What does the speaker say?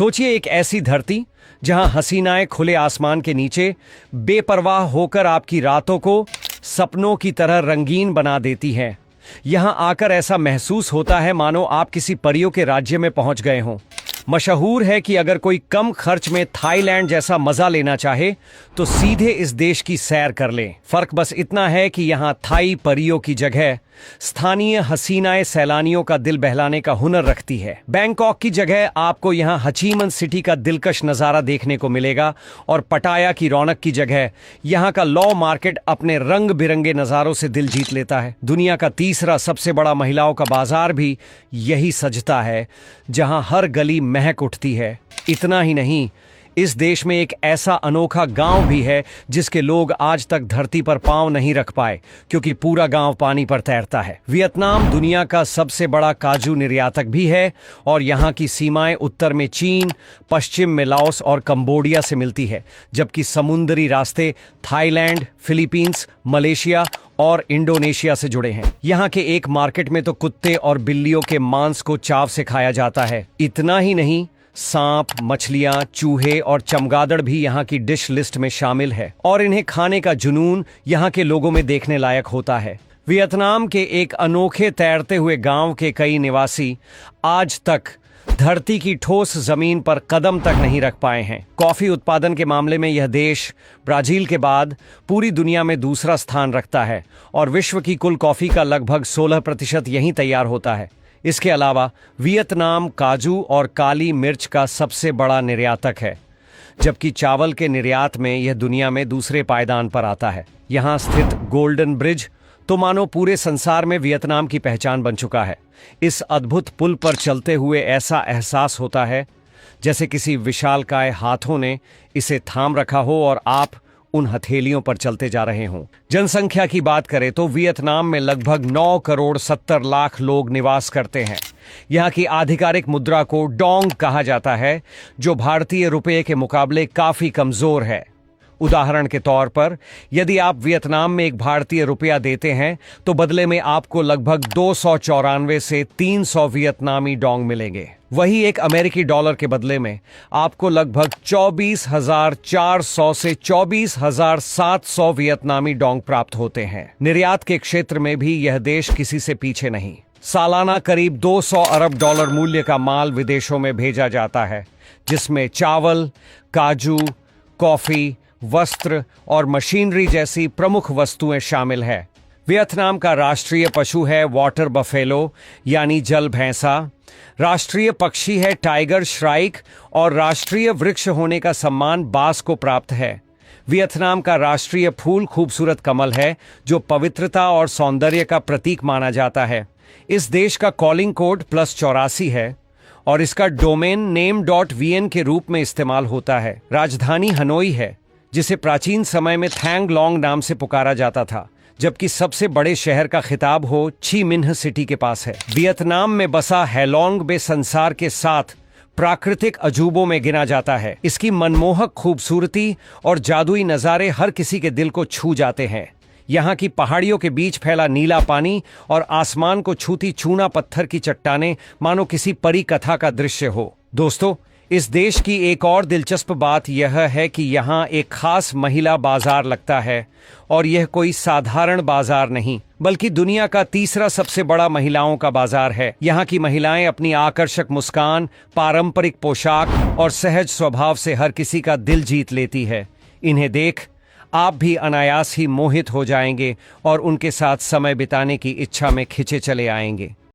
सोचिए एक ऐसी धरती जहां हसीनाएं खुले आसमान के नीचे बेपरवाह होकर आपकी रातों को सपनों की तरह रंगीन बना देती हैं। यहां आकर ऐसा महसूस होता है मानो आप किसी परियों के राज्य में पहुंच गए हों। मशहूर है कि अगर कोई कम खर्च में थाईलैंड जैसा मजा लेना चाहे तो सीधे इस देश की सैर कर ले। फर्क बस इतना है कि यहाँ थाई परियों की जगह स्थानीय हसीनाएं सैलानियों का दिल बहलाने का हुनर रखती है। बैंकॉक की जगह आपको यहाँ हचीमन सिटी का दिलकश नजारा देखने को मिलेगा और पटाया की रौनक की जगह यहाँ का लॉ मार्केट अपने रंग बिरंगे नजारों से दिल जीत लेता है। दुनिया का तीसरा सबसे बड़ा महिलाओं का बाजार भी यही सजता है, जहाँ हर गली महक उठती है। इतना ही नहीं, इस देश में एक ऐसा अनोखा गांव भी है जिसके लोग आज तक धरती पर पांव नहीं रख पाए, क्योंकि पूरा गांव पानी पर तैरता है। वियतनाम दुनिया का सबसे बड़ा काजू निर्यातक भी है और यहाँ की सीमाएं उत्तर में चीन, पश्चिम में लाओस और कंबोडिया से मिलती है, जबकि समुद्री रास्ते थाईलैंड, फिलीपींस, मलेशिया और इंडोनेशिया से जुड़े हैं। यहाँ के एक मार्केट में तो कुत्ते और बिल्लियों के मांस को चाव से खाया जाता है। इतना ही नहीं, सांप, मछलियां, चूहे और चमगादड़ भी यहाँ की डिश लिस्ट में शामिल है और इन्हें खाने का जुनून यहाँ के लोगों में देखने लायक होता है। वियतनाम के एक अनोखे तैरते हुए गांव के कई निवासी आज तक धरती की ठोस जमीन पर कदम तक नहीं रख पाए हैं। कॉफी उत्पादन के मामले में यह देश ब्राजील के बाद पूरी दुनिया में दूसरा स्थान रखता है और विश्व की कुल कॉफी का लगभग 16% यहीं तैयार होता है। इसके अलावा वियतनाम काजू और काली मिर्च का सबसे बड़ा निर्यातक है, जबकि चावल के निर्यात में यह दुनिया में दूसरे पायदान पर आता है। यहाँ स्थित गोल्डन ब्रिज तो मानो पूरे संसार में वियतनाम की पहचान बन चुका है। इस अद्भुत पुल पर चलते हुए ऐसा एहसास होता है जैसे किसी विशालकाय हाथों ने इसे थाम रखा हो और आप उन हथेलियों पर चलते जा रहे हों। जनसंख्या की बात करें तो वियतनाम में लगभग 9 करोड़ 70 लाख लोग निवास करते हैं। यहाँ की आधिकारिक मुद्रा को डोंग कहा जाता है, जो भारतीय रुपये के मुकाबले काफी कमजोर है। उदाहरण के तौर पर, यदि आप वियतनाम में एक भारतीय रुपया देते हैं तो बदले में आपको लगभग 294 से 300 वियतनामी डोंग मिलेंगे। वही एक अमेरिकी डॉलर के बदले में आपको लगभग 24,400 से 24,700 वियतनामी डोंग प्राप्त होते हैं। निर्यात के क्षेत्र में भी यह देश किसी से पीछे नहीं। सालाना करीब 200 अरब डॉलर मूल्य का माल विदेशों में भेजा जाता है, जिसमें चावल, काजू, कॉफी, वस्त्र और मशीनरी जैसी प्रमुख वस्तुएं शामिल है। वियतनाम का राष्ट्रीय पशु है वाटर बफेलो यानी जल भैंसा। राष्ट्रीय पक्षी है टाइगर श्राइक और राष्ट्रीय वृक्ष होने का सम्मान बांस को प्राप्त है। वियतनाम का राष्ट्रीय फूल खूबसूरत कमल है, जो पवित्रता और सौंदर्य का प्रतीक माना जाता है। इस देश का कॉलिंग कोड +84 है और इसका डोमेन name.vn के रूप में इस्तेमाल होता है। राजधानी हनोई है, जिसे प्राचीन समय में थैंग लोंग नाम से पुकारा जाता था, जबकि सबसे बड़े शहर का खिताब हो ची मिन्ह सिटी के पास है। वियतनाम में बसा हैलोंग बे संसार के 7 प्राकृतिक अजूबों में गिना जाता है। इसकी मनमोहक खूबसूरती और जादुई नज़ारे हर किसी के दिल को छू जाते हैं। यहाँ की पहाड़ियों के बीच फैला नीला पानी और आसमान को छूती चूना पत्थर की चट्टानें मानो किसी परी कथा का दृश्य हो। दोस्तों, इस देश की एक और दिलचस्प बात यह है कि यहाँ एक खास महिला बाजार लगता है और यह कोई साधारण बाजार नहीं, बल्कि दुनिया का तीसरा सबसे बड़ा महिलाओं का बाजार है। यहाँ की महिलाएं अपनी आकर्षक मुस्कान, पारंपरिक पोशाक और सहज स्वभाव से हर किसी का दिल जीत लेती है। इन्हें देख आप भी अनायास ही मोहित हो जाएंगे और उनके साथ समय बिताने की इच्छा में खिंचे चले आएंगे।